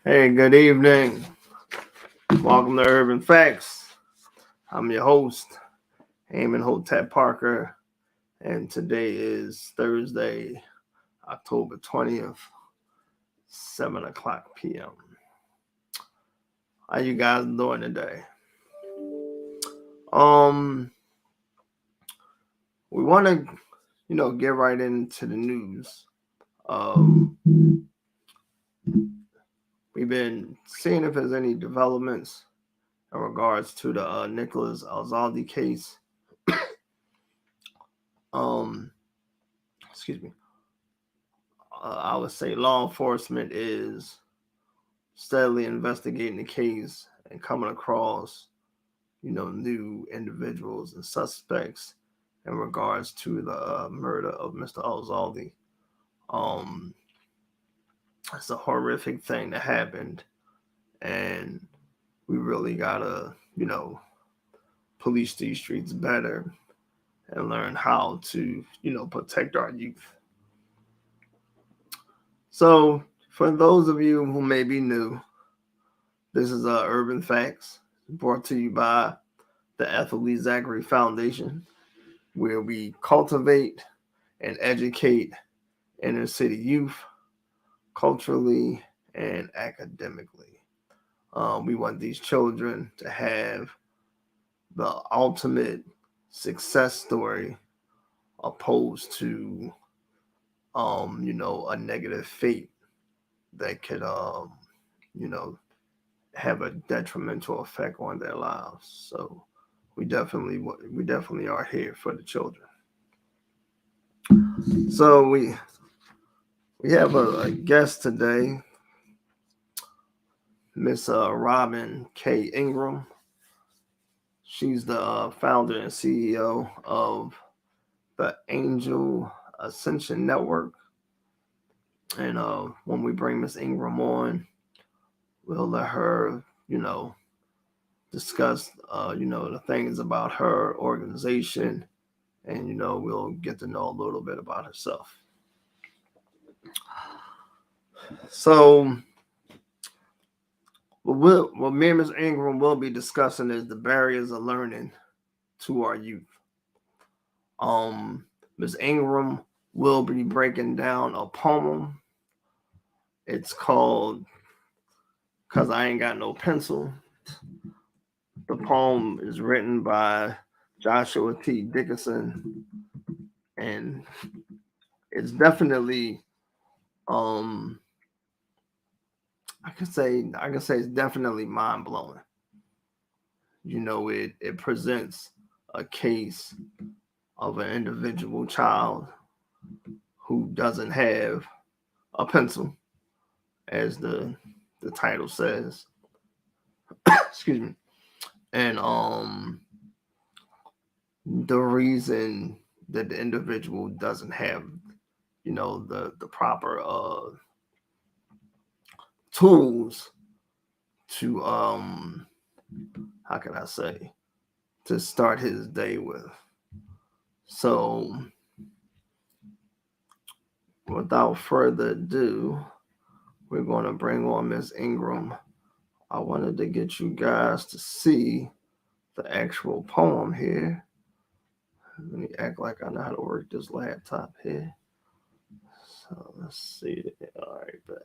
Hey, good evening. Welcome to Urban Facts. I'm your host, Eamon Hotep Parker, and today is Thursday, October 20th, 7 o'clock p.m. How you guys doing today? Um, we want to, get right into the news. Um, we've been seeing if there's any developments in regards to the Nicholas Alzaldi case. Um, excuse me. I would say law enforcement is steadily investigating the case and coming across, new individuals and suspects in regards to the murder of Mr. Alzaldi. Um, it's a horrific thing that happened, and we really gotta, police these streets better and learn how to, protect our youth. So, for those of you who may be new, this is Urban Facts, brought to you by the Ethel Lee Zachary Foundation, where we cultivate and educate inner city youth culturally and academically. We want these children to have the ultimate success story opposed to, a negative fate that could, you know, have a detrimental effect on their lives. So we definitely are here for the children. So we have a guest today, Miss Robin K. Ingram. She's the founder and CEO of the Angel Ascension Network. And when we bring Miss Ingram on, we'll let her, discuss, the things about her organization, and we'll get to know a little bit about herself. So, what me and Ms. Ingram will be discussing is the barriers of learning to our youth. Ms. Ingram will be breaking down a poem. It's called "Cause I Ain't Got No Pencil." The poem is written by Joshua T. Dickinson, and it's definitely um I can say it's definitely mind blowing. It presents a case of an individual child who doesn't have a pencil, as the title says. Excuse me. And the reason that the individual doesn't have, the proper tools to how can I say, to start his day with. So without further ado, we're going to bring on Miss Ingram. I wanted to get you guys to see the actual poem here. Let me act like I know how to work this laptop here. So let's see. All right, but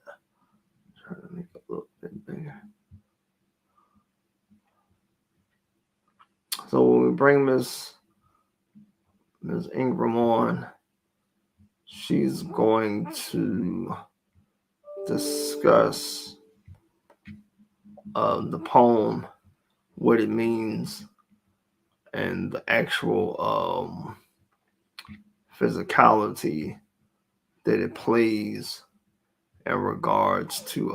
try to make it a little bit bigger. So when we bring Miss Ingram on, she's going to discuss the poem, what it means, and the actual physicality that it plays in regards to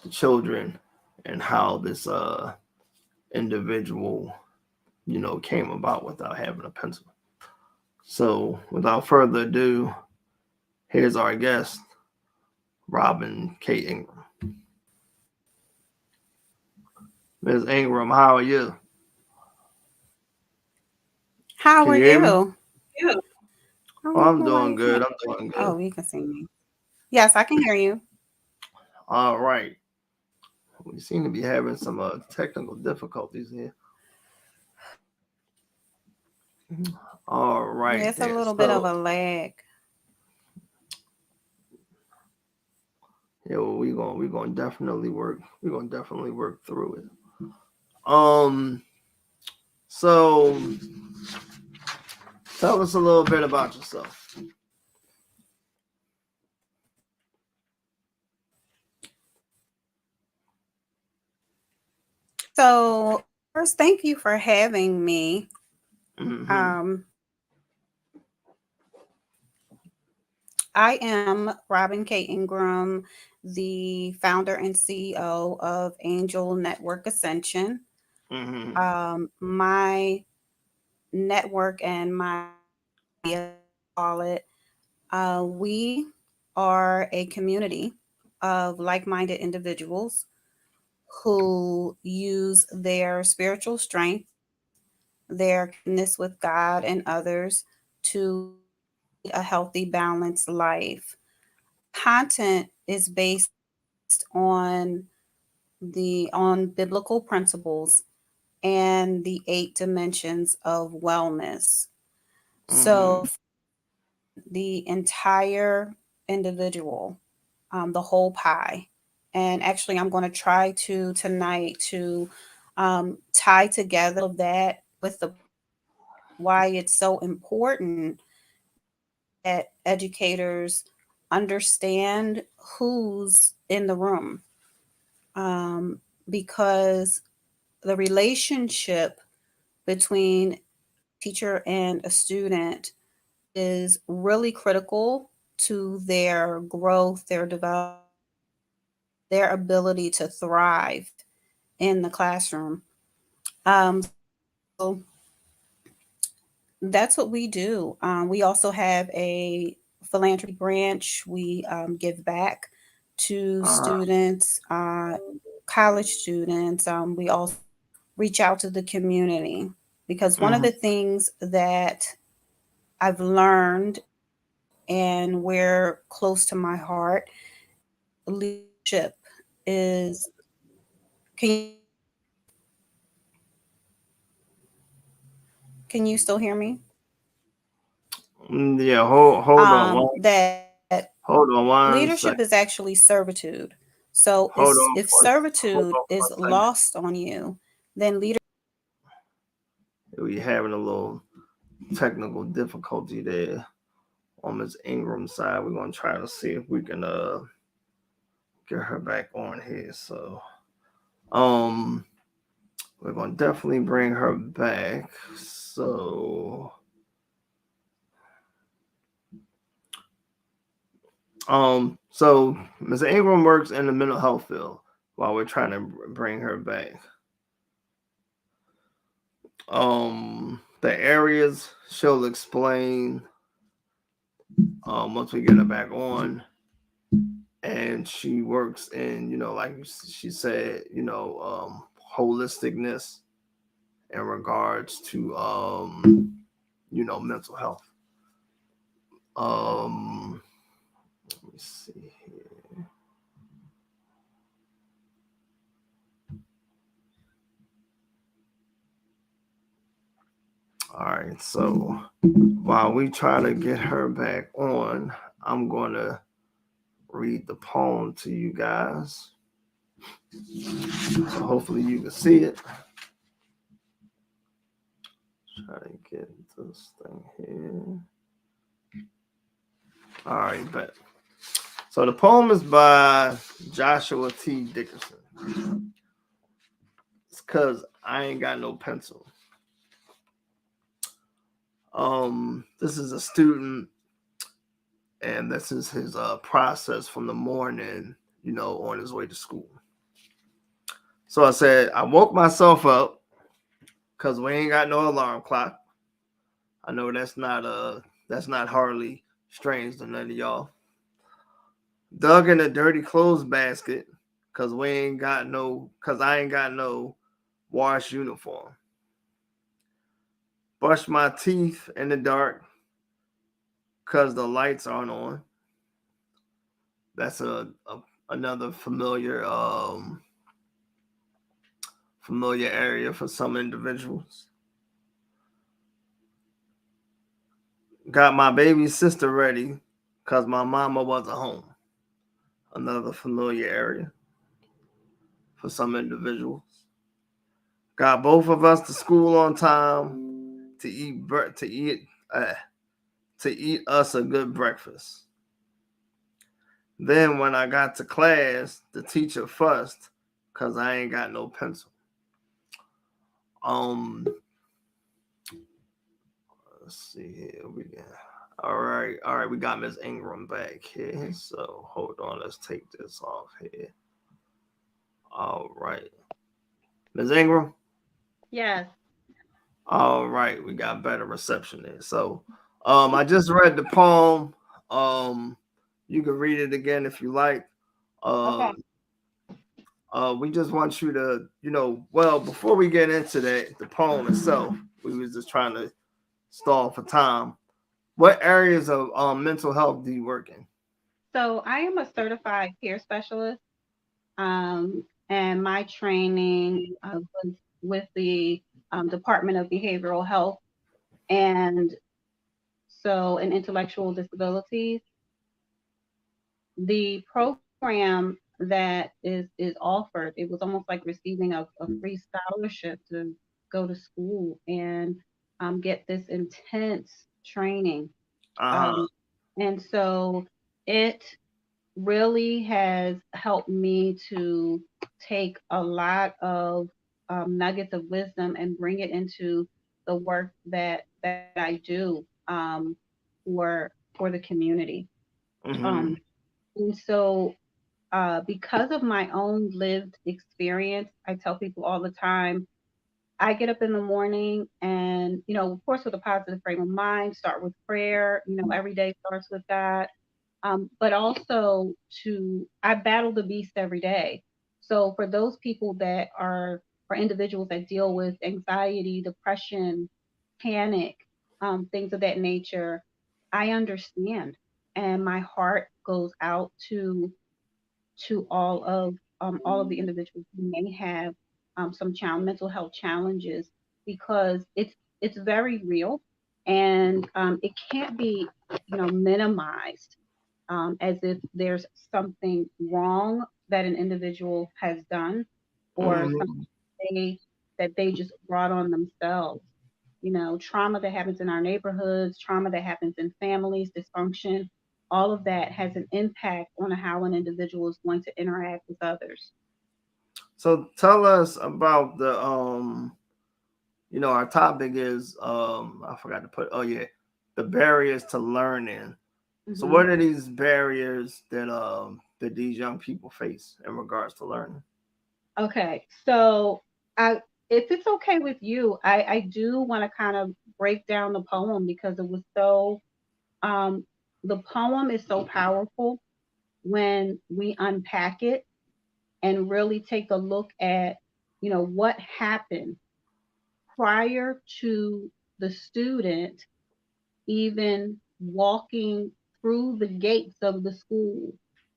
children, and how this individual came about without having a pencil. So without further ado, here's our guest, Robin K. Ingram. Ms. Ingram, how are you? How Can are you hear me? you? I Oh, don't I'm know why doing you good. can't. I'm doing good. Oh, you can see me. Yes, I can hear you. All right. We seem to be having some technical difficulties here. All right, Yeah, it's a there. little bit of So a lag. yeah, well, we gonna definitely work. We're gonna definitely work through it. Um. So tell us a little bit about yourself. So, first, thank you for having me. Mm-hmm. Um, I am Robin K. Ingram, the founder and CEO of Angel Network Ascension. Mm-hmm. My network and my call it, we are a community of like minded individuals who use their spiritual strength, their connectedness with God and others to lead a healthy, balanced life. Content is based on on biblical principles and the 8 dimensions of wellness. Mm-hmm. So the entire individual, the whole pie. And actually, I'm going to try to tonight to tie together of that with the why it's so important that educators understand who's in the room, um, because the relationship between teacher and a student is really critical to their growth, their development, their ability to thrive in the classroom. So that's what we do. We also have a philanthropy branch. We give back to Uh-huh. students, college students. We also reach out to the community because one of Mm-hmm. the things that I've learned and where close to my heart leadership is. Can you still hear me? Yeah. Hold on That hold on one leadership second. is actually servitude. So Hold on if hold servitude on for is a second. lost on you, then leader. We having a little technical difficulty there on Miss Ingram's side. We're gonna try to see if we can get her back on here. So um we're gonna definitely bring her back. So so Miss Ingram works in the mental health field while we're trying to bring her back. The areas she'll explain once we get her back on, and she works in, like she said, holisticness in regards to mental health. Let me see here. All right, so while we try to get her back on, I'm gonna read the poem to you guys. So hopefully you can see it. Try to get this thing here. All right, bet. So the poem is by Joshua T. Dickerson. It's cause I ain't got no pencil. This is a student, and this is his process from the morning, on his way to school. So I said I woke myself up because we ain't got no alarm clock. I know that's not hardly strange to none of y'all. Dug in a dirty clothes basket cause I ain't got no wash uniform. Brushed my teeth in the dark cause the lights aren't on. That's another familiar area for some individuals. Got my baby sister ready because my mama wasn't home. Another familiar area for some individuals. Got both of us to school on time uh, to eat us a good breakfast. Then when I got to class, the teacher fussed because I ain't got no pencil. Um, let's see here. All right. We got Miss Ingram back here. So hold on. Let's take this off here. All right, Miss Ingram. Yes. All right, we got better reception there. So, I just read the poem. Um, you can read it again if you like. Okay. Um, we just want you to, well, before we get into the poem itself, we was just trying to stall for time. What areas of mental health do you work in? So I am a certified peer specialist, and my training was with the Department of Behavioral Health and and intellectual disabilities. The program that is offered, it was almost like receiving a free scholarship to go to school and get this intense training. Uh-huh. Um, and so it really has helped me to take a lot of nuggets of wisdom and bring it into the work that I do for the community. Mm-hmm. Um, and so because of my own lived experience, I tell people all the time, I get up in the morning and, of course, with a positive frame of mind, start with prayer. Every day starts with that. But also I battle the beast every day. So for those people for individuals that deal with anxiety, depression, panic, things of that nature, I understand. And my heart goes out to all of the individuals who may have some mental health challenges because it's very real and it can't be minimized as if there's something wrong that an individual has done or something Mm-hmm. they, that they just brought on themselves. Trauma that happens in our neighborhoods, trauma that happens in families, dysfunction, all of that has an impact on how an individual is going to interact with others. So tell us about our topic is I forgot to put, oh yeah, the barriers to learning. So hmm what are these barriers that these young people face in regards to learning? Okay, so if it's okay with you, I do want to kind of break down the poem because it was um, the poem is so powerful when we unpack it and really take a look at, what happened prior to the student even walking through the gates of the school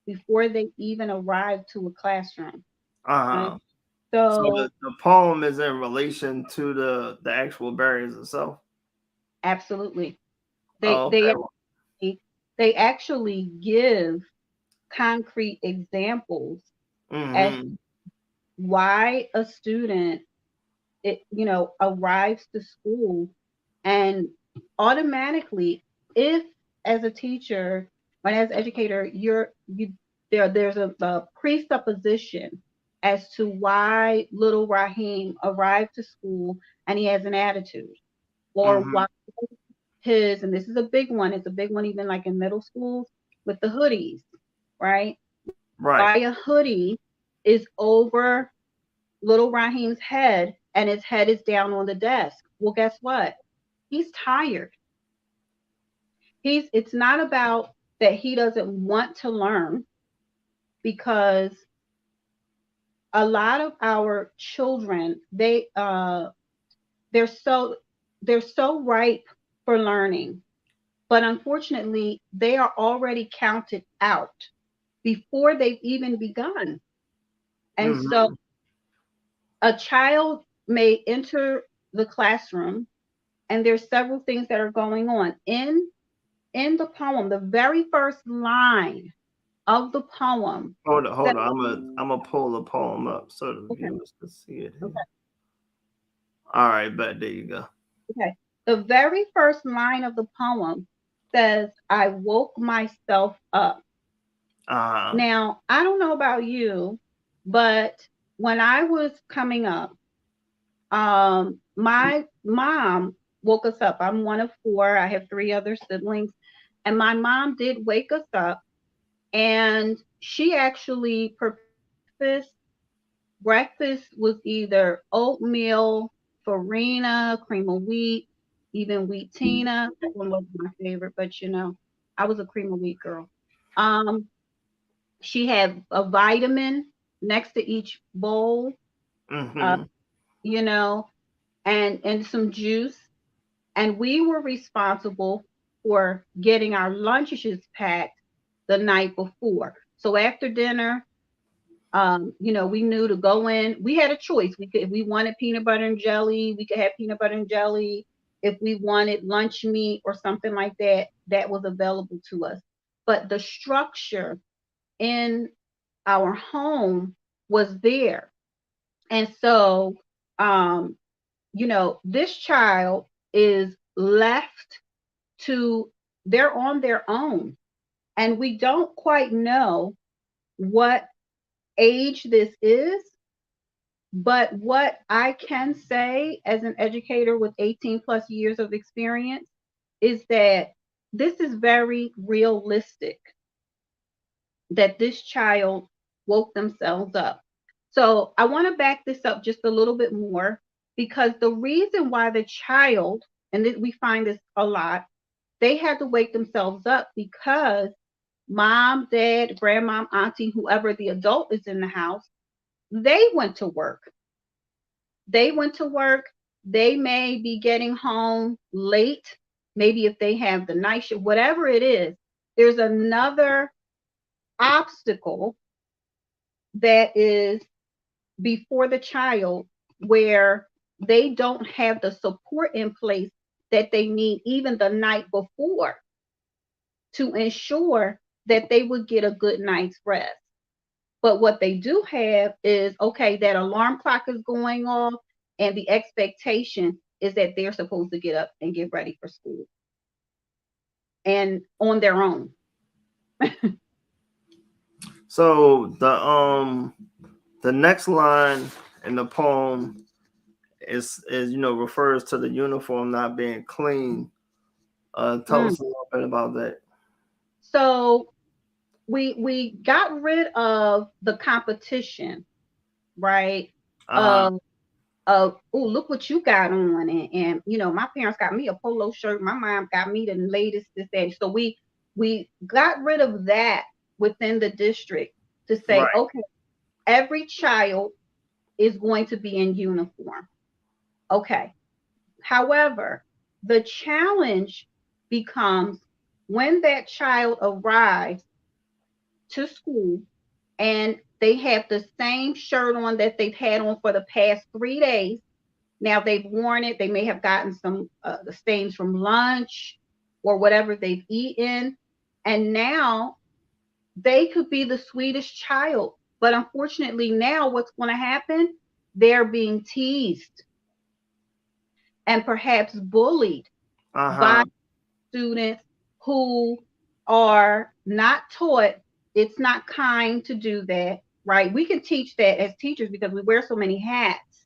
before they even arrive to a classroom. Right? Uh-huh. So So the poem is in relation to the actual barriers itself. absolutely, they Oh, they okay. they actually give concrete examples as Mm-hmm. why a student arrives to school and automatically, if as a teacher or as an educator there's a presupposition as to why little Raheem arrived to school and he has an attitude, or Mm-hmm. why and this is a big one, it's a big one even like in middle schools with the hoodies, right? Right. Why a hoodie is over little Raheem's head and his head is down on the desk. Well, guess what? He's tired. It's not about that he doesn't want to learn, because a lot of our children, they're so they're so ripe for learning, but unfortunately they are already counted out before they've even begun. And so Mhm. a child may enter the classroom, and there's several things that are going on in the poem. The very first line of the poem Hold says, on. I'm gonna pull the poem up so the okay, viewers can see it here. okay, All right, bet there you go. okay. The very first line of the poem says, I woke myself up. Uh, Now, I don't know about you, but when I was coming up, my mom woke us up. I'm one of four. I have three other siblings, and my mom did wake us up, and she actually breakfast. Breakfast was either oatmeal, farina, cream of wheat, even wheat tina. That one was my favorite, but I was a cream of wheat girl. Um, she had a vitamin next to each bowl, uh, mhm. you know, and some juice. And we were responsible for getting our lunches packed the night before. So after dinner, we knew to go in. We had a choice. We could, if we wanted peanut butter and jelly, we could have peanut butter and jelly. If we wanted lunch meat or something like that, that was available to us. But the structure in our home was there. And so, um, this child is left to, they're on their own. And we don't quite know what age this is. But what I can say as an educator with 18 plus years of experience is that this is very realistic, that this child woke themselves up. So I want to back this up just a little bit more, because the reason why the child, and we find this a lot, they had to wake themselves up because mom, dad, grandmom, auntie, whoever the adult is in the house, they went to work. They went to work. They may be getting home late. Maybe if they have the night shift, whatever it is, there's another obstacle that is before the child where they don't have the support in place that they need even the night before to ensure that they would get a good night's rest. But what they do have is, okay, that alarm clock is going off, and the expectation is that they're supposed to get up and get ready for school and on their own. So the next line in the poem is refers to the uniform not being clean. Tell Mm. us a little bit about that. So we got rid of the competition, right? Uh Of oh, look what you got on, and my parents got me a polo shirt, my mom got me the latest this that. So we got rid of that within the district to say, right. okay, every child is going to be in uniform. Okay. However, the challenge becomes when that child arrives to school and they have the same shirt on that they've had on for the past 3 days. Now they've worn it. They may have gotten some the stains from lunch or whatever they've eaten. And now they could be the sweetest child. But unfortunately, now what's going to happen? They're being teased and perhaps bullied by Uh-huh. students who are not taught. It's not kind to do that, right? We can teach that as teachers because we wear so many hats.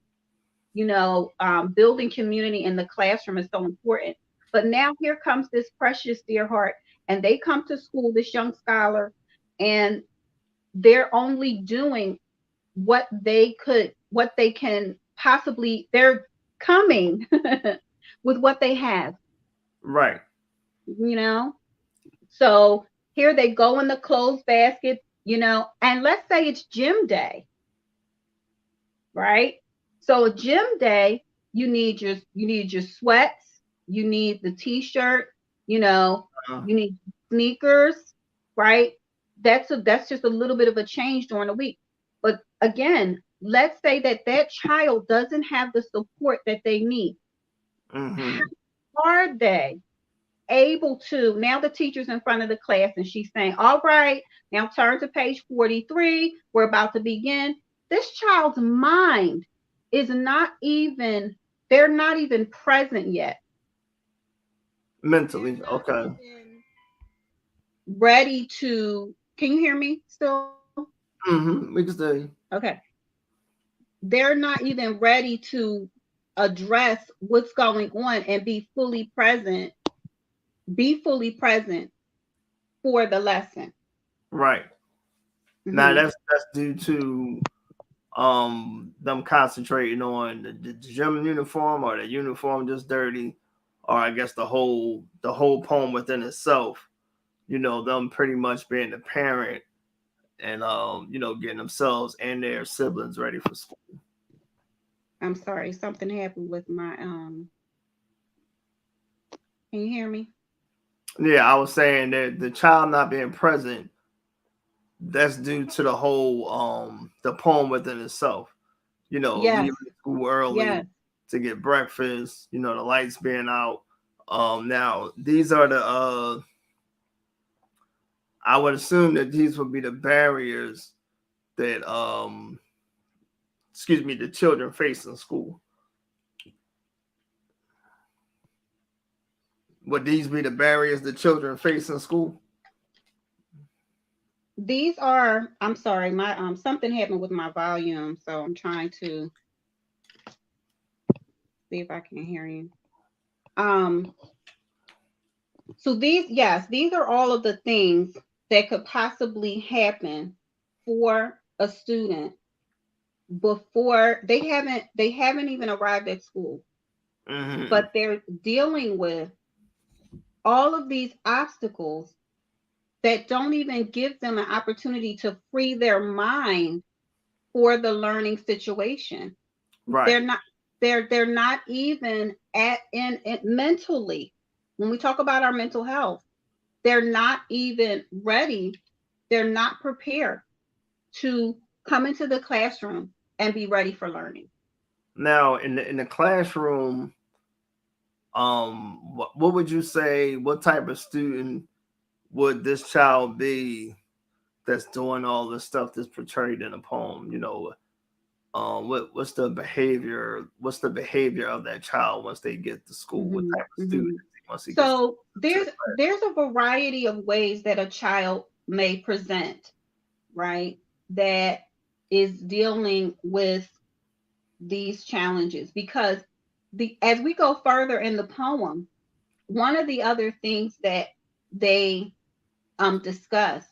Building community in the classroom is so important. But now here comes this precious dear heart, and they come to school, this young scholar, and they're only doing what they can possibly, they're coming with what they have, Right. you know? So here they go in the clothes basket, and let's say it's gym day, right? So gym day, you need your sweats, you need the t-shirt, Uh, you need sneakers, right? that's just a little bit of a change during the week. But again, let's say that child doesn't have the support that they need. Mm-hmm. Are they able to, now the teacher's in front of the class and she's saying, all right, now turn to page 43, we're about to begin. This child's mind is not even, they're not even present yet. Mentally, okay. Ready to, can you hear me still? Mm-hmm. We can say. Okay. They're not even ready to address what's going on and be fully present for the lesson. Right. Mm-hmm. Now that's due to them concentrating on the gym uniform, or the uniform just dirty, or I guess the whole poem within itself. You know, them pretty much being the parent and getting themselves and their siblings ready for school. I'm sorry, something happened with my can you hear me? Yeah, I was saying that the child not being present, that's due to the whole the poem within itself. Yes, Leaving school early yes. to get breakfast, the lights being out. Now these are the I would assume that these would be the barriers that the children face in school. Would these be the barriers the children face in school? These are, I'm sorry, my something happened with my volume, so I'm trying to see if I can hear you. So these are all of the things that could possibly happen for a student before they haven't even arrived at school. Mm-hmm. But they're dealing with all of these obstacles that don't even give them an opportunity to free their mind for the learning situation. Right. They're not even in mentally. When we talk about our mental health, they're not even ready. They're not prepared to come into the classroom and be ready for learning. Now, in the classroom, what would you say? What type of student would this child be that's doing all the stuff that's portrayed in a poem? What's the behavior? What's the behavior of that child once they get to school? What Mm-hmm, type of mm-hmm. student once he gets So to there's a variety of ways that a child may present, right? That is dealing with these challenges, because as we go further in the poem, one of the other things that they discuss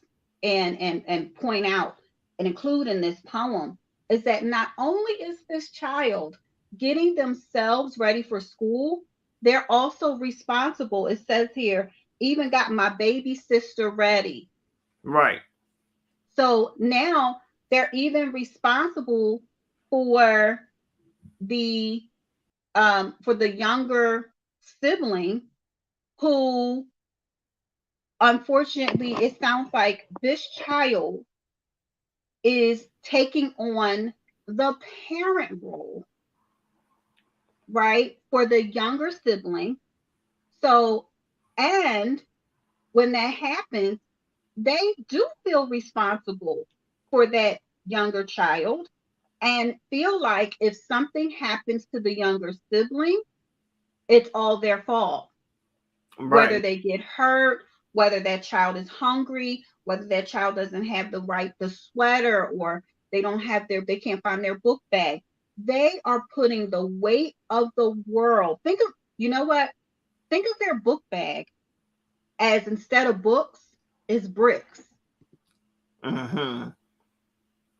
and point out and include in this poem is that not only is this child getting themselves ready for school, they're also responsible. It says here, even got my baby sister ready. Right. So now they're even responsible for the younger sibling who, unfortunately, it sounds like this child is taking on the parent role, right, for the younger sibling. So, and when that happens, they do feel responsible for that younger child and feel like if something happens to the younger sibling, it's all their fault. Whether Right. they get hurt, whether that child is hungry, whether that child doesn't have the sweater, or they can't find their book bag. They are putting the weight of the world. You know what? Think of their book bag as, instead of books, is bricks. Mm-hmm.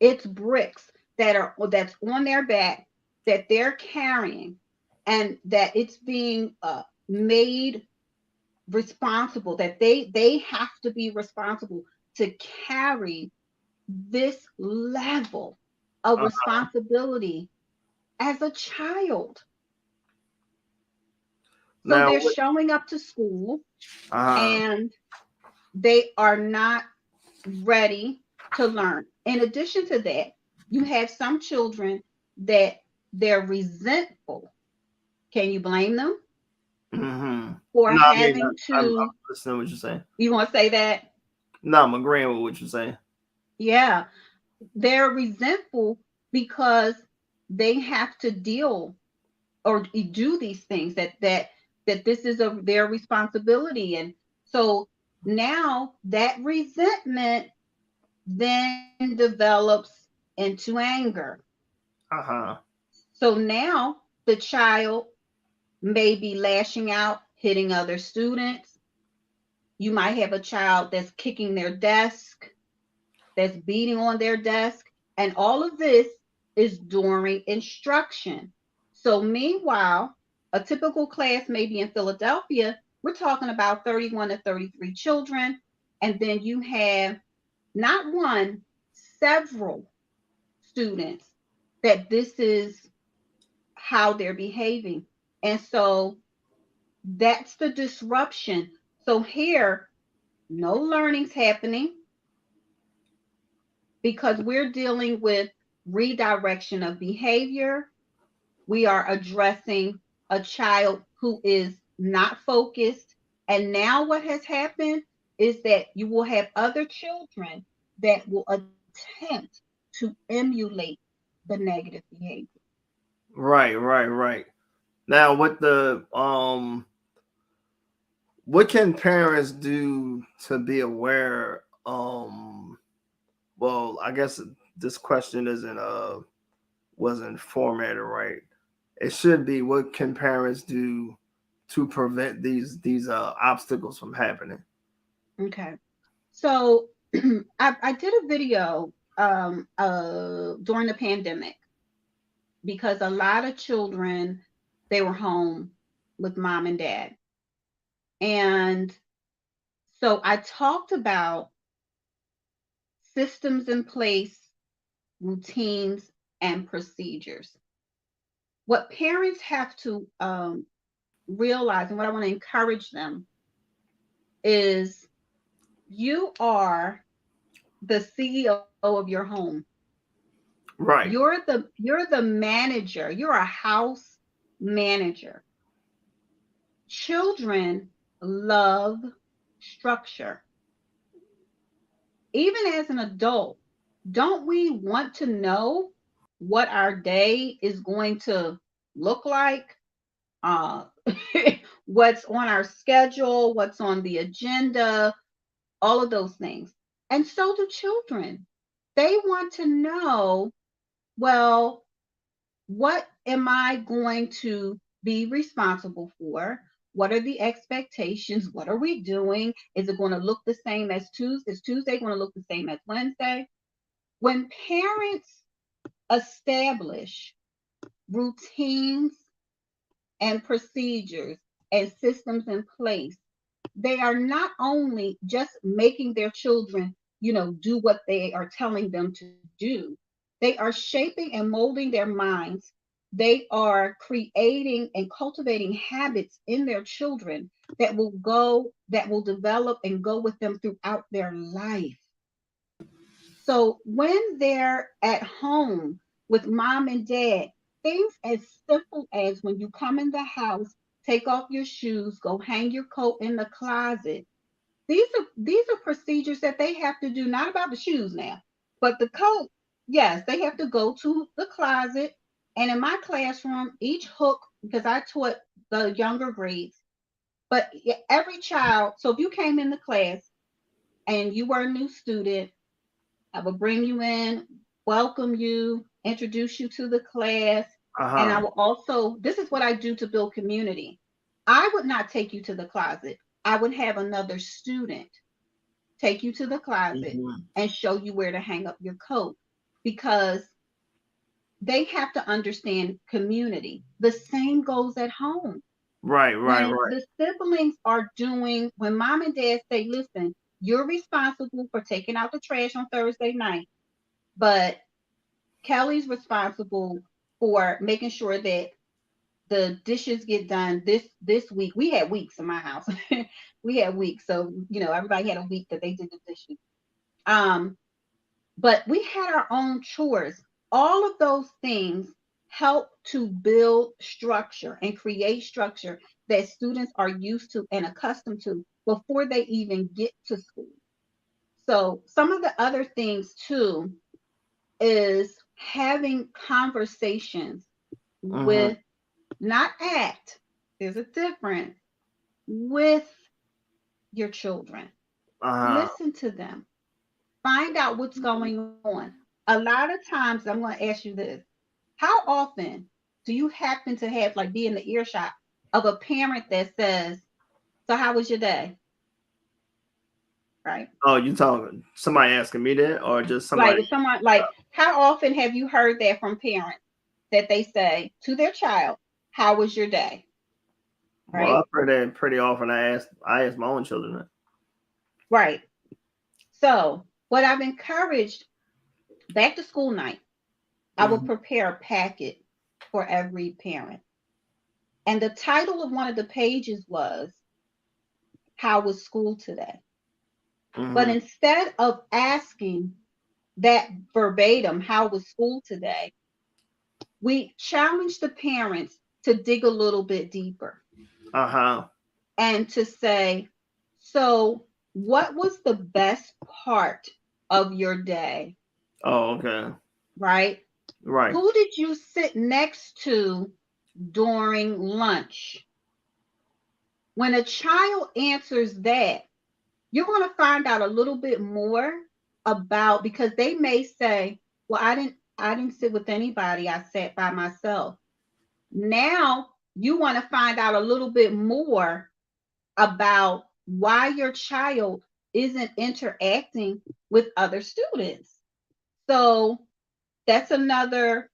It's bricks that's on their back that they're carrying, and that it's being made responsible, that they have to be responsible to carry this level of responsibility as a child. So Now, they're showing up to school uh-huh. and they are not ready to learn. In addition to that, you have some children that they're resentful. Can you blame them Mm-hmm. for No, I mean, having I'm to? listening to what you're saying. You want to say that? No, I'm agreeing with what you're saying. Yeah, they're resentful because they have to deal or do these things that this is their responsibility, and so now that resentment then develops into anger. Uh-huh. So now the child may be lashing out, hitting other students. You might have a child that's kicking their desk, that's beating on their desk, and all of this is during instruction. So meanwhile, a typical class maybe in Philadelphia, we're talking about 31 to 33 children, and then you have not one, several students that this is how they're behaving. And so that's the disruption. So here, no learning's happening because we're dealing with redirection of behavior. We are addressing a child who is not focused. And now what has happened is that you will have other children that will attempt to emulate the negative behavior. Right, right, right. Now, what can parents do to be aware? Well, I guess this question isn't wasn't formatted right. It should be, what can parents do to prevent these obstacles from happening? Okay. So I did a video during the pandemic because a lot of children they were home with mom and dad. And so I talked about systems in place, routines, and procedures. What parents have to realize, and what I want to encourage them, is you are the CEO of your home. Right. You're the manager. You're a house manager. Children love structure. Even as an adult, don't we want to know what our day is going to look like? Uh, what's on our schedule, what's on the agenda, all of those things. And so do children. They want to know, well, what am I going to be responsible for? What are the expectations? What are we doing? Is it going to look the same as Tuesday? Is Tuesday going to look the same as Wednesday? When parents establish routines and procedures and systems in place, they are not only just making their children, do what they are telling them to do, they are shaping and molding their minds. They are creating and cultivating habits in their children that will develop and go with them throughout their life. So when they're at home with mom and dad, things as simple as when you come in the house, take off your shoes, go hang your coat in the closet. These are procedures that they have to do, not about the shoes now, but the coat. Yes, they have to go to the closet. And in my classroom, each hook, because I taught the younger grades, but every child, so if you came in the class and you were a new student, I will bring you in, welcome you, introduce you to the class. And I Uh-huh. will also, this is what I do to build community. I would not take you to the closet. I would have another student take you to the closet Mhm. and show you where to hang up your coat because they have to understand community. The same goes at home. Right, right, When right. the siblings are doing, when mom and dad say, listen, you're responsible for taking out the trash on Thursday night, but Kelly's responsible for making sure that the dishes get done this week. We had weeks in my house. We had weeks. So, everybody had a week that they did the dishes. But we had our own chores. All of those things help to build structure and create structure that students are used to and accustomed to before they even get to school. So some of the other things too is having conversations with, not at, there's a difference, with your children. Listen to them. Find out what's going on. A lot of times, I'm going to ask you this. How often do you happen to have, like, be in the earshot of a parent that says, so how was your day? Right? Oh, you talking somebody asking me that, or just somebody? Like, someone, like, how often have you heard that from parents that they say to their child, how was your day? Right? Well, I've heard that pretty often. I ask my own children that. Right. So what I've encouraged, back to school night, I will prepare a packet for every parent. And the title of one of the pages was, how was school today? But instead of asking that verbatim, how was school today, we challenged the parents to dig a little bit deeper. And to say, so what was the best part of your day? Oh, okay. Right? Right. Who did you sit next to during lunch? When a child answers that, you're going to find out a little bit more about, because they may say, well, I didn't sit with anybody. I sat by myself. Now you want to find out a little bit more about why your child isn't interacting with other students. So that's another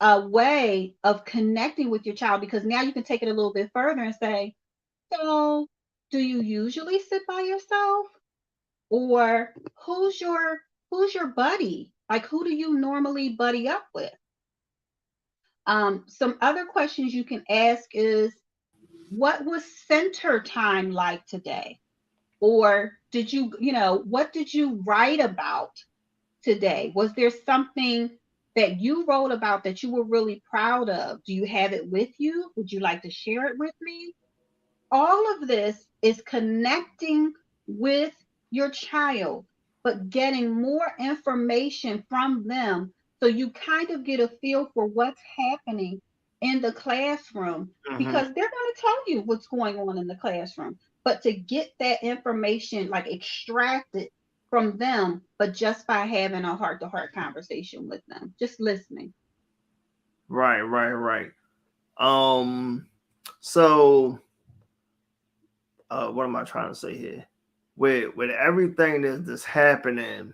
way of connecting with your child, because now you can take it a little bit further and say, so do you usually sit by yourself? Or who's your buddy? Like, who do you normally buddy up with? Some other questions you can ask is, what was center time like today? Or did you, what did you write about today? Was there something that you wrote about that you were really proud of? Do you have it with you? Would you like to share it with me? All of this is connecting with your child, but getting more information from them, so you kind of get a feel for what's happening in the classroom, because they're going to tell you what's going on in the classroom. But to get that information, like, extracted from them, but just by having a heart-to-heart conversation with them, just listening. Right. So what am I trying to say here? With everything that's happening,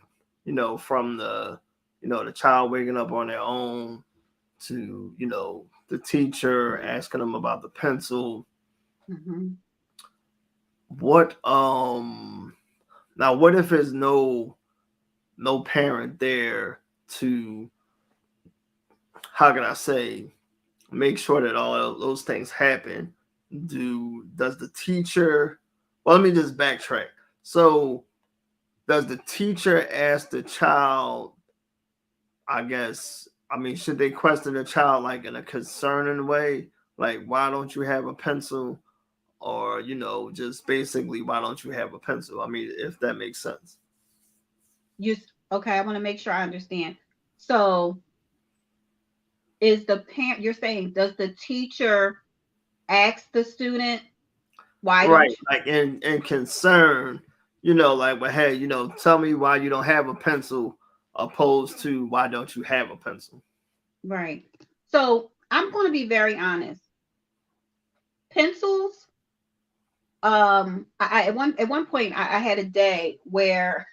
from the the child waking up on their own to the teacher asking them about the pencil. What now what if there's no parent there to, how can I say, make sure that all those things happen? Does the teacher, well, let me just backtrack. So does the teacher ask the child, should they question the child, like, in a concerning way? Like, why don't you have a pencil? Or, just basically, why don't you have a pencil? If that makes sense. Okay, I want to make sure I understand. So is the parent, you're saying, does the teacher ask the student why? Right, like in concern, like, well, hey, tell me why you don't have a pencil, opposed to why don't you have a pencil? Right. So I'm going to be very honest. Pencils. At one point I had a day where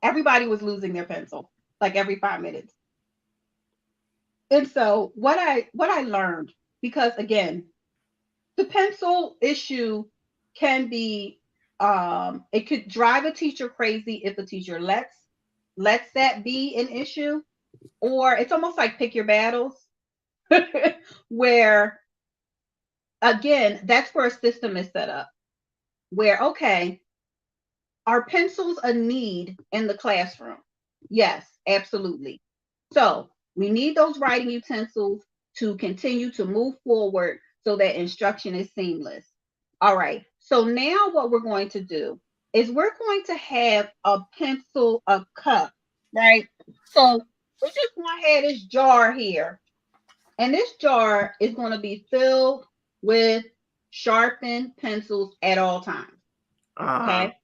everybody was losing their pencil, like, every 5 minutes. And so what I learned, because again, the pencil issue can be, it could drive a teacher crazy if the teacher lets that be an issue, or it's almost like pick your battles, where, again, that's where a system is set up, where, okay, Are pencils a need in the classroom? Yes, absolutely. So we need those writing utensils to continue to move forward so that instruction is seamless. All right. So now what we're going to do is we're going to have a pencil, a cup, right? So we're just going to have this jar here. And this jar is going to be filled with sharpened pencils at all times. Uh-huh. Okay.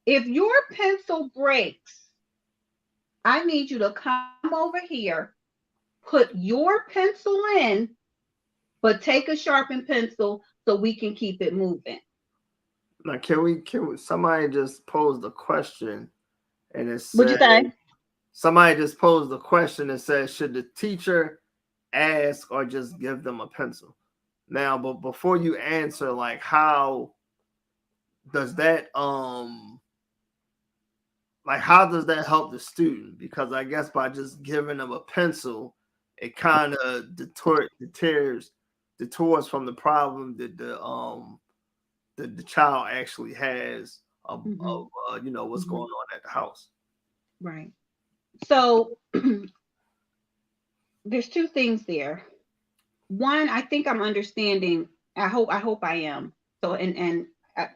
If your pencil breaks, I need you to come over here, put your pencil in, but take a sharpened pencil so we can keep it moving. Now, can we, somebody just posed a question and it What'd you said, say? somebody just posed a question and said, should the teacher ask or just give them a pencil? Now, but before you answer, like, how does that, like, how does that help the student? Because I guess by just giving them a pencil, it kind of detours from the problem that the child actually has of, Mm-hmm. what's Mm-hmm. going on at the house. Right. So there's two things there. One, I think I'm understanding. I hope I am. So and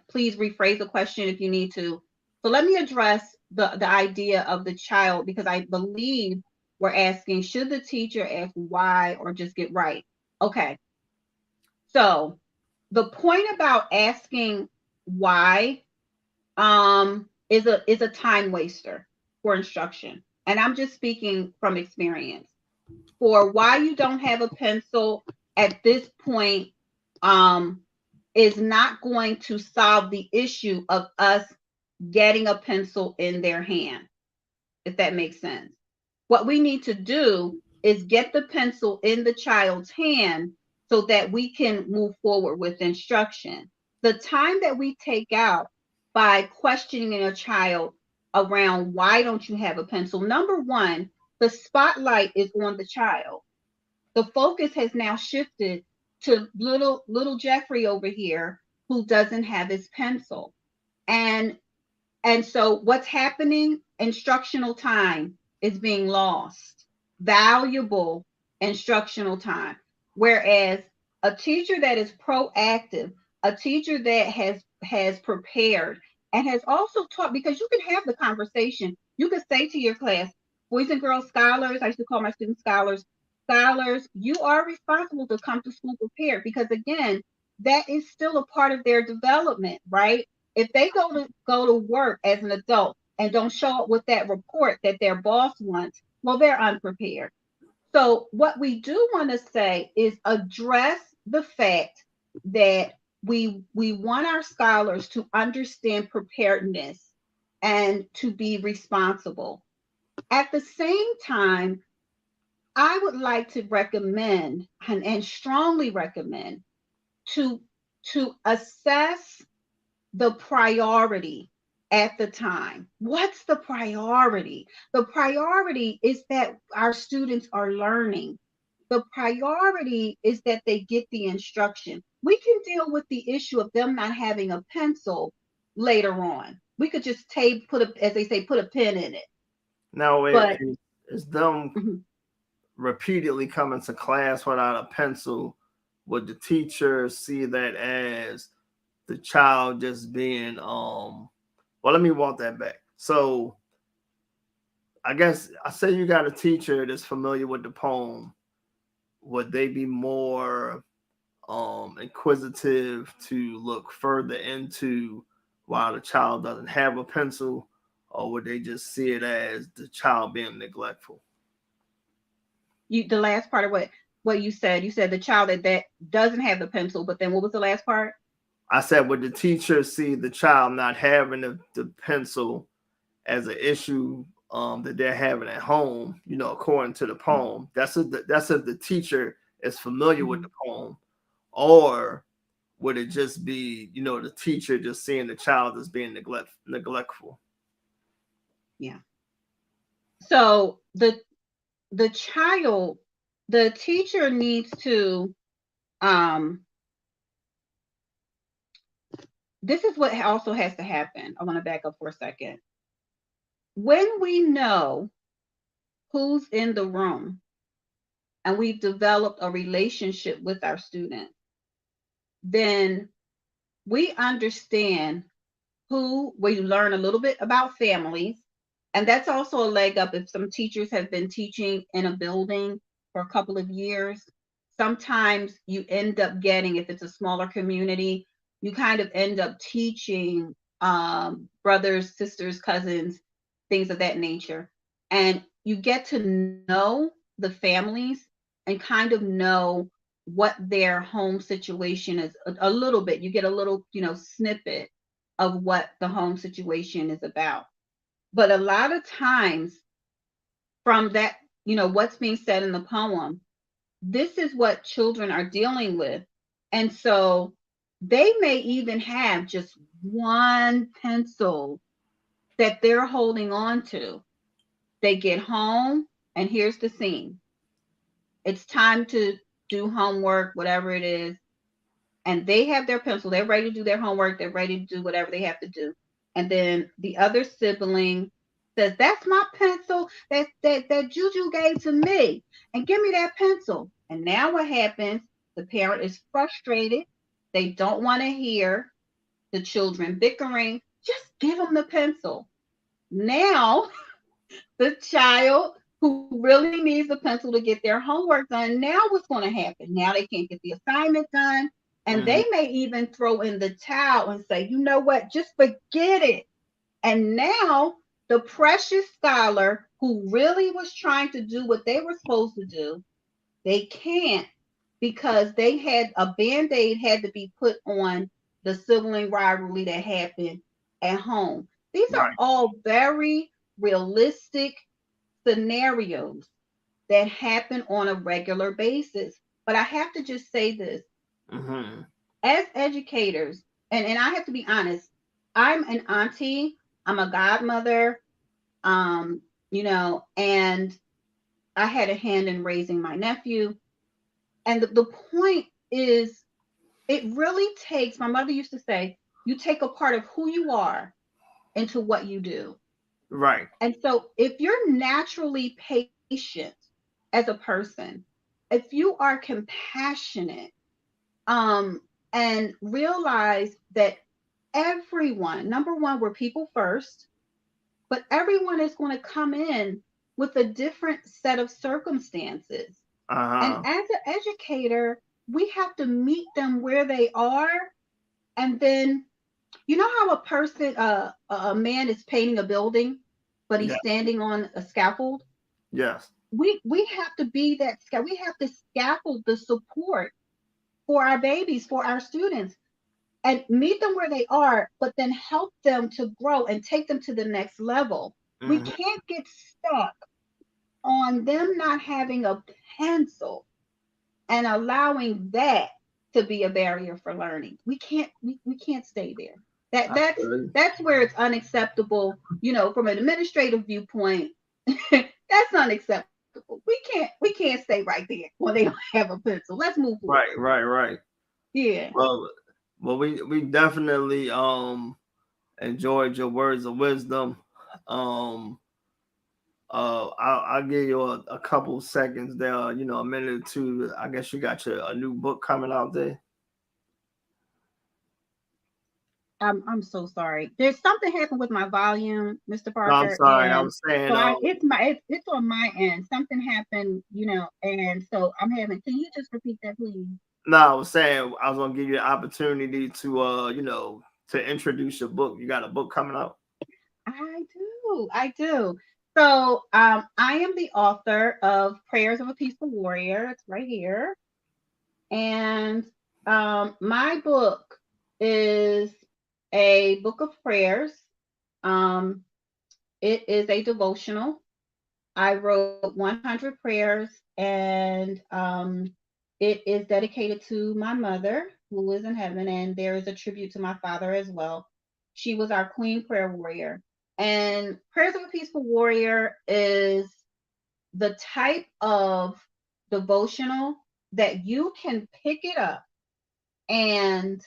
please rephrase the question if you need to. So let me address the idea of the child, because I believe we're asking, should the teacher ask why or just get right? Okay. So the point about asking why is a time waster for instruction. And I'm just speaking from experience. For why you don't have a pencil at this point um, is not going to solve the issue of us getting a pencil in their hand, if that makes sense. What we need to do is get the pencil in the child's hand so that we can move forward with instruction. The time that we take out by questioning a child around why don't you have a pencil, number one, the spotlight is on the child. The focus has now shifted to little Jeffrey over here who doesn't have his pencil. And and so what's happening? Instructional time is being lost. Valuable instructional time. Whereas a teacher that is proactive, a teacher that has prepared and has also taught, because you can have the conversation. You can say to your class, boys and girls scholars, I used to call my students scholars, you are responsible to come to school prepared, because again, that is still a part of their development, right? If they go to work as an adult and don't show up with that report that their boss wants, well, they're unprepared. So what we do want to say is address the fact that we want our scholars to understand preparedness and to be responsible. At the same time, I would like to recommend and strongly recommend to assess the priority at the time. What's the priority? The priority is that our students are learning. The priority is that they get the instruction. We can deal with the issue of them not having a pencil later on. We could just as they say, put a pen in it. Now, But it's them mhm. repeatedly coming to class without a pencil. Would the teacher see that as the child just being well, let me walk that back. So I guess I say you got a teacher that's familiar with the poem. Would they be more inquisitive to look further into why the child doesn't have a pencil, or would they just see it as the child being neglectful? The last part of what you said the child that doesn't have the pencil, but then what was the last part? I said, would the teacher see the child not having the pencil as an issue that they're having at home? According to the poem, that's if the teacher is familiar with the poem, or would it just be the teacher just seeing the child as being neglectful? Yeah. So the child, the teacher needs to um this is what also has to happen. I want to back up for a second. When we know who's in the room and we've developed a relationship with our students, then we understand who we learn a little bit about families. And that's also a leg up if some teachers have been teaching in a building for a couple of years. Sometimes you end up getting, if it's a smaller community, you kind of end up teaching brothers, sisters, cousins, things of that nature. And you get to know the families and kind of know what their home situation is a little bit. You get a little, snippet of what the home situation is about. But a lot of times from that, what's being said in the poem, this is what children are dealing with. And so they may even have just one pencil that they're holding on to. They get home, and here's the scene. It's time to do homework, whatever it is. And they have their pencil. They're ready to do their homework. They're ready to do whatever they have to do. And then the other sibling says, "That's my pencil that Juju gave to me. And give me that pencil." And now what happens? The parent is frustrated. They don't want to hear the children bickering. Just give them the pencil. Now the child who really needs a pencil to get their homework done, now what's going to happen? Now they can't get the assignment done. And they may even throw in the towel and say, "You know what? Just forget it." And now the precious scholar who really was trying to do what they were supposed to do, they can't, because they had a Band-Aid had to be put on the sibling rivalry that happened at home. These are all very realistic scenarios that happen on a regular basis. But I have to just say this. As educators, and I have to be honest, I'm an auntie, I'm a godmother, and I had a hand in raising my nephew. And the point is, it really takes, my mother used to say, you take a part of who you are into what you do. Right. And so if you're naturally patient as a person, if you are compassionate, and realize that everyone, number one, we're people first, but everyone is going to come in with a different set of circumstances. And as an educator, we have to meet them where they are. And then, you know how a person, a man is painting a building, but he's standing on a scaffold? Yes. We have to be that, we have to scaffold the support for our babies, for our students, and meet them where they are, but then help them to grow and take them to the next level. We can't get stuck on them not having a pencil and allowing that to be a barrier for learning. We can't stay there. That's where it's unacceptable, from an administrative viewpoint. That's unacceptable. We can't stay right there when they don't have a pencil. Let's move forward. Right. Yeah. Well, we definitely enjoyed your words of wisdom. I'll give you a couple seconds there, a minute or two. I guess you got a new book coming out there. I'm so sorry. There's something happened with my volume, Mr. Parker. No, I'm sorry. I was saying, so it's on my end. Something happened, and so I'm having. Can you just repeat that, please? No, I was saying I was gonna give you the opportunity to to introduce your book. You got a book coming out? I do. So I am the author of Prayers of a Peaceful Warrior. It's right here. And my book is a book of prayers. It is a devotional. I wrote 100 prayers, and it is dedicated to my mother, who is in heaven, and there is a tribute to my father as well. She was our queen prayer warrior. And Prayers of a Peaceful Warrior is the type of devotional that you can pick it up and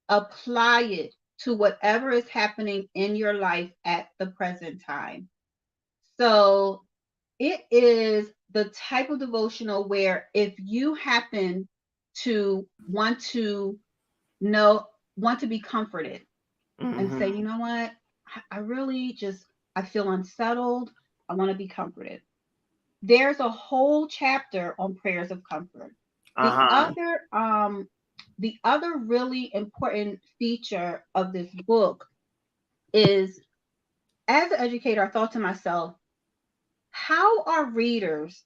apply it to whatever is happening in your life at the present time. So it is the type of devotional where if you happen to want to be comforted and say, you know what, I really just, I feel unsettled. I want to be comforted. There's a whole chapter on prayers of comfort. The other really important feature of this book is, as an educator, I thought to myself, how are readers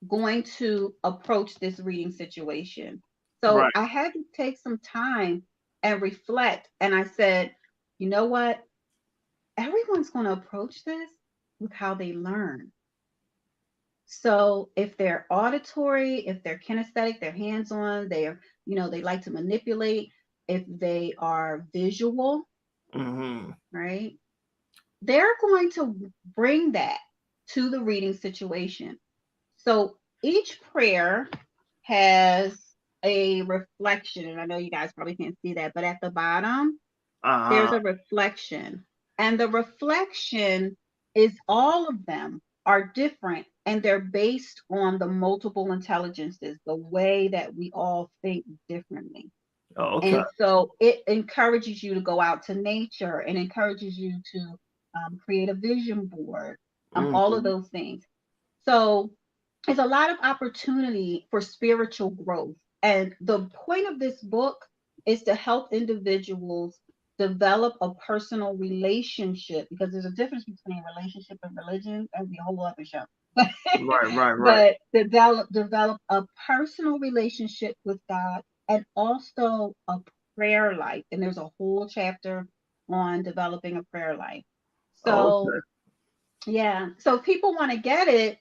going to approach this reading situation? So Right. I had to take some time and reflect. And I said, you know what? Everyone's going to approach this with how they learn. So if they're auditory, if they're kinesthetic, they're hands-on, they're, they like to manipulate. If they are visual, right? They're going to bring that to the reading situation. So each prayer has a reflection, and I know you guys probably can't see that, but at the bottom, there's a reflection. And the reflection is, all of them are different, and they're based on the multiple intelligences, the way that we all think differently. Oh, okay. And so it encourages you to go out to nature and encourages you to create a vision board, all of those things. So there's a lot of opportunity for spiritual growth. And the point of this book is to help individuals develop a personal relationship, because there's a difference between relationship and religion. That would be a whole other show. Right. But develop a personal relationship with God, and also a prayer life. And there's a whole chapter on developing a prayer life. So yeah, so if people want to get it,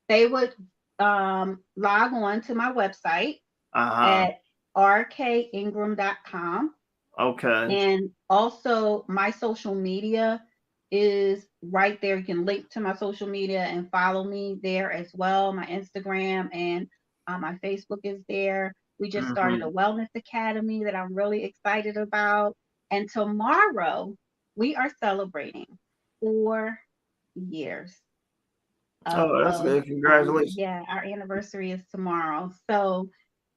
they would log on to my website at rkingram.com. Okay. And also my social media is right there. You can link to my social media and follow me there as well. My Instagram and my Facebook is there. We just started a wellness academy that I'm really excited about. And tomorrow we are celebrating 4 years. Oh, that's good. Congratulations. Yeah, our anniversary is tomorrow. So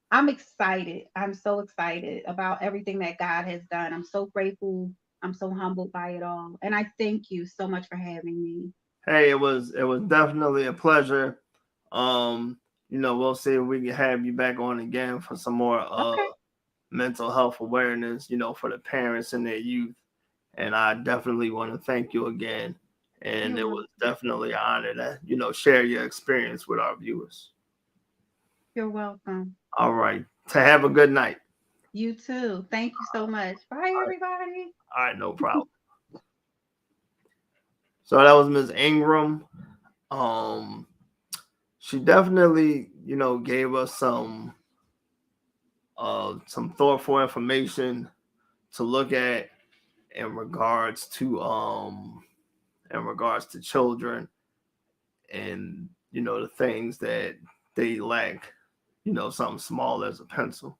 I'm excited. I'm so excited about everything that God has done. I'm so grateful. I'm so humbled by it all. And I thank you so much for having me. Hey, it was definitely a pleasure. We'll see if we can have you back on again for some more mental health awareness, for the parents and their youth. And I definitely want to thank you again. And it was definitely an honor to, share your experience with our viewers. You're welcome. All right. To have a good night. You too. Thank you so much. Bye, everybody. All right, no problem. So that was Ms. Ingram. She definitely, gave us some thoughtful information to look at in regards to children, and the things that they lack, something small as a pencil.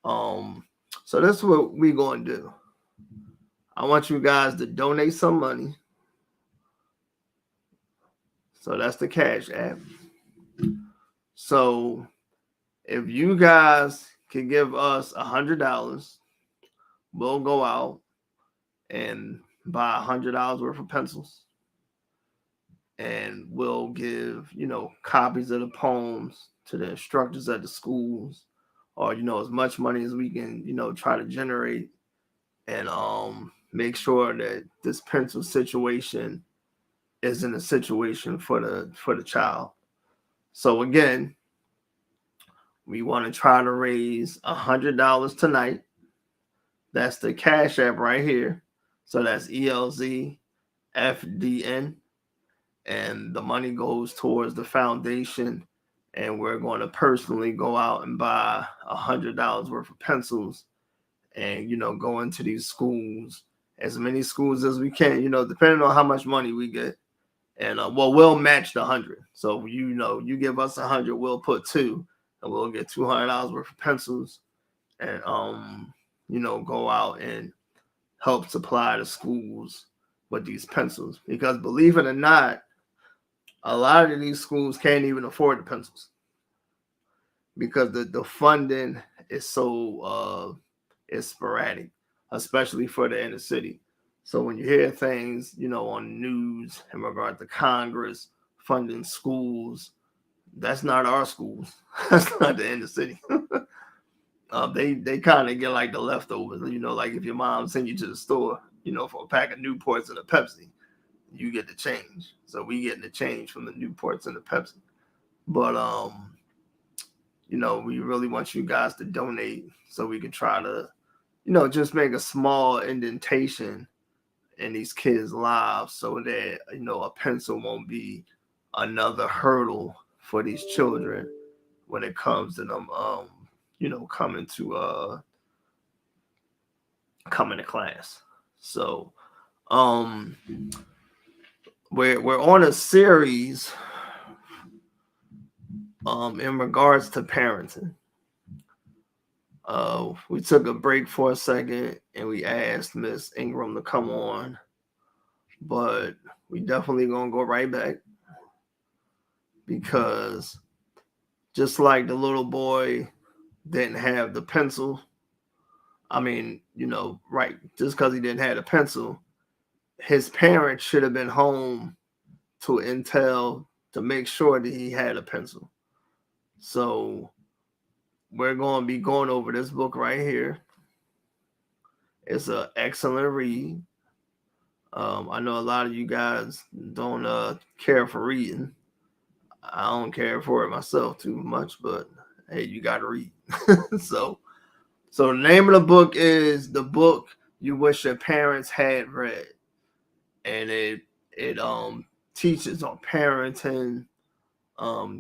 So this is what we're going to do. I want you guys to donate some money. So that's the Cash App. So if you guys can give us $100, we'll go out and buy $100 worth of pencils. And we'll give, copies of the poems to the instructors at the schools, or, as much money as we can, try to generate, and make sure that this pencil situation isn't a situation for the child. So again, we want to try to raise $100 tonight. That's the Cash App right here. So that's ELZFDN. And the money goes towards the foundation. And we're going to personally go out and buy $100 worth of pencils and, go into these schools, as many schools as we can, depending on how much money we get. And we'll match the 100. So, you give us 100, we'll put 2, and we'll get $200 worth of pencils. And go out and help supply the schools with these pencils. Because believe it or not, a lot of these schools can't even afford the pencils because the funding is so is sporadic, especially for the inner city. So when you hear things, on the news in regard to Congress funding schools, that's not our schools. That's not the inner city. They kind of get like the leftovers. Like if your mom send you to the store, for a pack of Newports and a Pepsi, you get the change. So we getting the change from the Newports and the Pepsi. But we really want you guys to donate so we can try to, just make a small indentation in these kids' lives so that, a pencil won't be another hurdle for these children when it comes to them, coming to class. So, we're on a series, in regards to parenting. We took a break for a second and we asked Miss Ingram to come on, but we definitely gonna go right back because just like the little boy didn't have the pencil, right, just because he didn't have a pencil, his parents should have been home to make sure that he had a pencil. So we're going to be going over this book right here. It's an excellent read. I know a lot of you guys don't care for reading. I don't care for it myself too much, but hey, you got to read. So the name of the book is The Book You Wish Your Parents Had Read. And it teaches on parenting,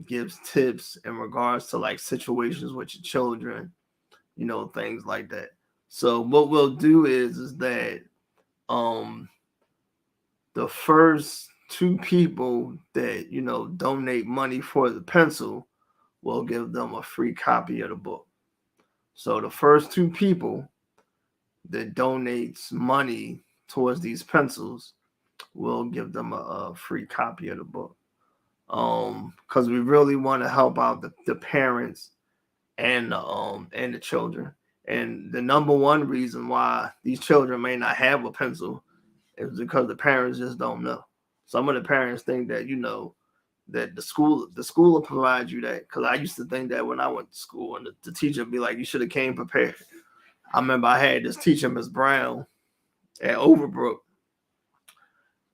gives tips in regards to like situations with your children, things like that. So what we'll do is that the first two people that donate money for the pencil, we'll give them a free copy of the book. So the first two people that donates money towards these pencils, we'll give them a free copy of the book. Because we really want to help out the parents and the children. And the number one reason why these children may not have a pencil is because the parents just don't know. Some of the parents think that that the school will provide you that. Because I used to think that when I went to school, and the teacher would be like, "You should have came prepared." I remember I had this teacher, Miss Brown, at Overbrook,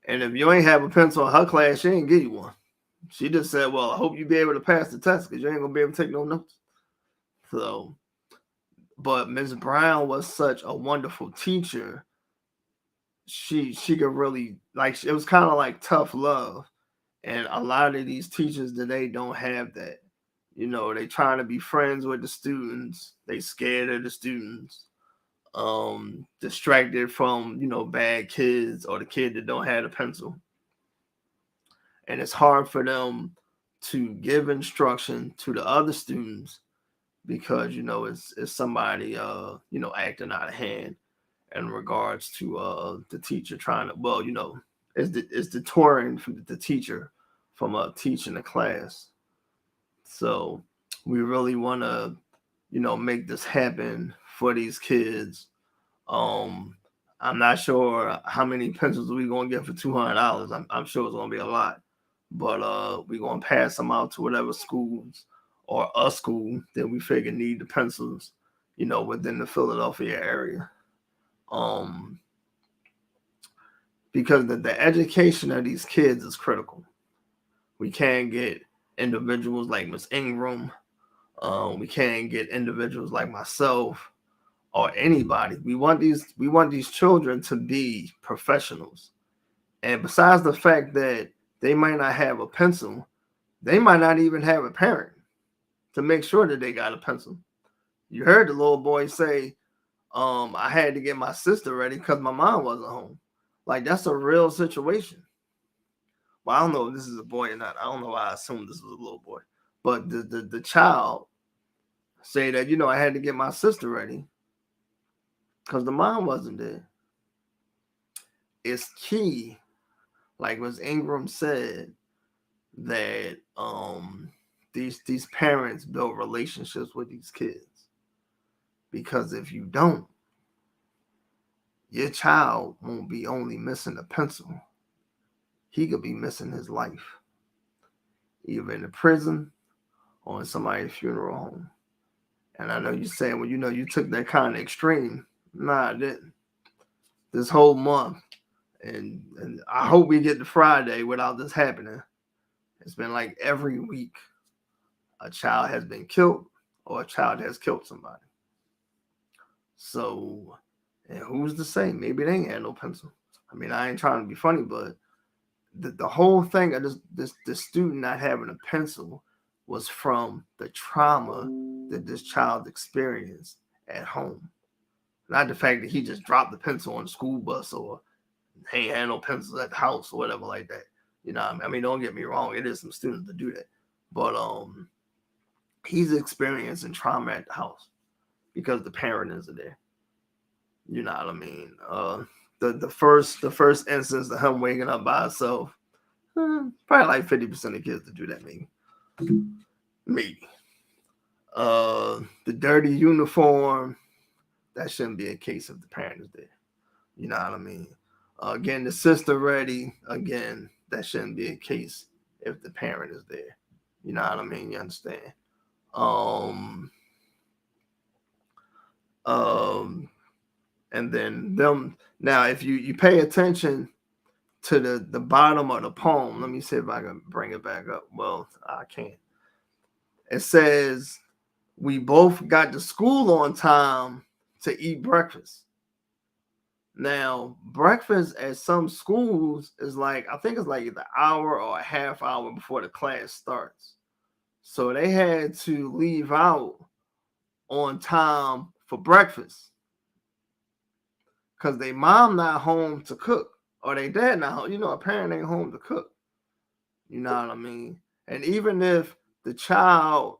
and if you ain't have a pencil in her class, she ain't give you one. She just said, "Well, I hope you be able to pass the test because you ain't gonna be able to take no notes." So, but Miss Brown was such a wonderful teacher. She could really, like, it was kind of like tough love, and a lot of these teachers today don't have that. They trying to be friends with the students. They scared of the students. Distracted from bad kids or the kid that don't have a pencil, and it's hard for them to give instruction to the other students because it's somebody acting out of hand in regards to the teacher trying to it's deterring from the teacher from teaching the class. So we really want to make this happen for these kids. I'm not sure how many pencils we're gonna get for $200. I'm sure it's gonna be a lot, but we're gonna pass them out to whatever schools or a school that we figure need the pencils, within the Philadelphia area. Because the education of these kids is critical. We can't get individuals like Miss Ingram. We can't get individuals like myself or anybody. We want these children to be professionals. And besides the fact that they might not have a pencil, they might not even have a parent to make sure that they got a pencil. You heard the little boy say, I had to get my sister ready because my mom wasn't home. Like, that's a real situation. Well, I don't know if this is a boy or not. I don't know why I assumed this was a little boy. But the child say that, I had to get my sister ready because the mom wasn't there. It's key, like Ms. Ingram said, that these parents build relationships with these kids. Because if you don't, your child won't be only missing a pencil. He could be missing his life, either in the prison or in somebody's funeral home. And I know you're saying, well, you took that kind of extreme. Nah, I didn't. This whole month, and I hope we get to Friday without this happening. It's been like every week a child has been killed or a child has killed somebody. So, and who's to say? Maybe they ain't had no pencil. I mean, I ain't trying to be funny, but the whole thing of this student not having a pencil was from the trauma that this child experienced at home. Not the fact that he just dropped the pencil on the school bus or he ain't had no pencils at the house or whatever like that. You know what I mean? I mean, don't get me wrong. It is some students that do that. But he's experiencing trauma at the house because the parent isn't there. You know what I mean? The first instance of him waking up by himself, probably like 50% of kids to do that, maybe. The dirty uniform, that shouldn't be a case if the parent is there. You know what I mean? Again, the sister ready, again, that shouldn't be a case if the parent is there. You know what I mean? You understand? And then them, now if you pay attention to the bottom of the poem, let me see if I can bring it back up. Well, I can't. It says, we both got to school on time to eat breakfast. Now, breakfast at some schools is like, I think it's like either an hour or a half hour before the class starts. So they had to leave out on time for breakfast because they mom not home to cook or they dad not home. A parent ain't home to cook. You know what I mean? And even if the child,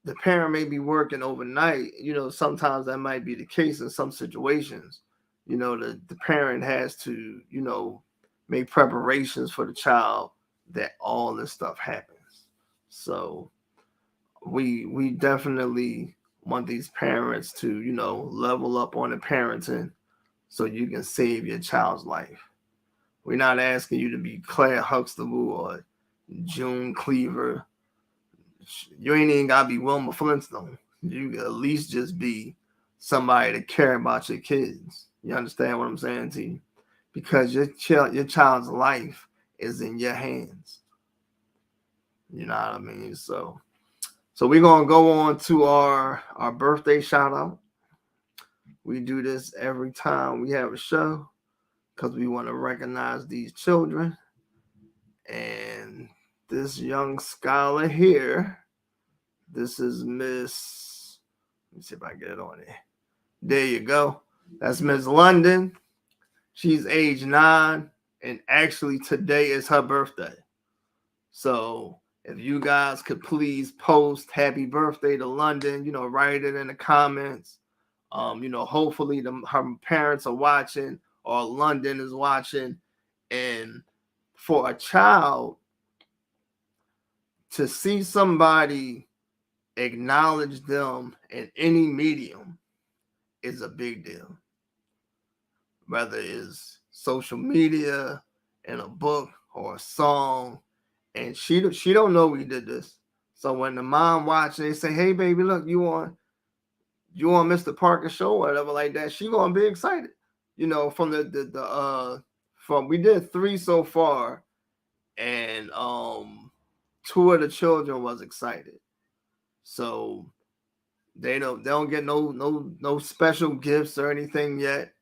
the parent may be working overnight, sometimes that might be the case in some situations. The parent has to, make preparations for the child that all this stuff happens. So we definitely want these parents to, level up on the parenting so you can save your child's life. We're not asking you to be Claire Huxtable or June Cleaver. You ain't even gotta be Wilma Flintstone. You at least just be somebody to care about your kids. You understand what I'm saying to you? Because your child's life is in your hands. You know what I mean? So we're gonna go on to our birthday shout out. We do this every time we have a show because we want to recognize these children. And this young scholar here, this is Miss, let me see if I get it on there. There you go. That's Miss London. She's age 9, and actually today is her birthday. So if you guys could please post happy birthday to London, write it in the comments. Hopefully her parents are watching or London is watching. And for a child to see somebody acknowledge them in any medium is a big deal. Whether it's social media, in a book, or a song. And she don't know we did this. So when the mom watches, they say, hey, baby, look, you on Mr. Parker's show or whatever like that, she gonna be excited. From from we did 3 so far, and 2 of the children was excited. So they don't get no special gifts or anything yet.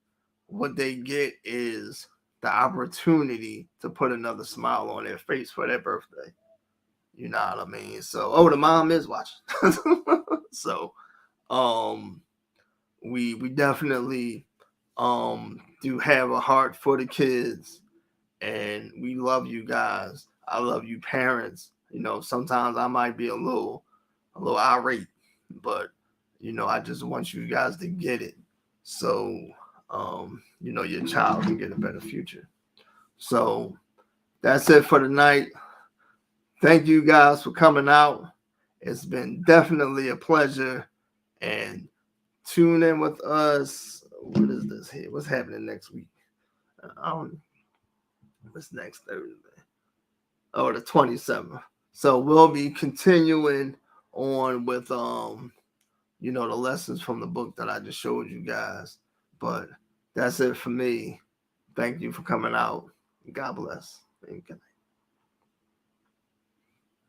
What they get is the opportunity to put another smile on their face for their birthday. You know what I mean? So, the mom is watching. So, we definitely do have a heart for the kids, and we love you guys. I love you parents. Sometimes I might be a little irate, but I just want you guys to get it. So, your child can get a better future. So that's it for tonight. Thank you guys for coming out. It's been definitely a pleasure. And tune in with us. What is this here? What's happening next week? What's next Thursday? Oh, the 27th. So we'll be continuing on with the lessons from the book that I just showed you guys. But that's it for me. Thank you for coming out. God bless. And good night.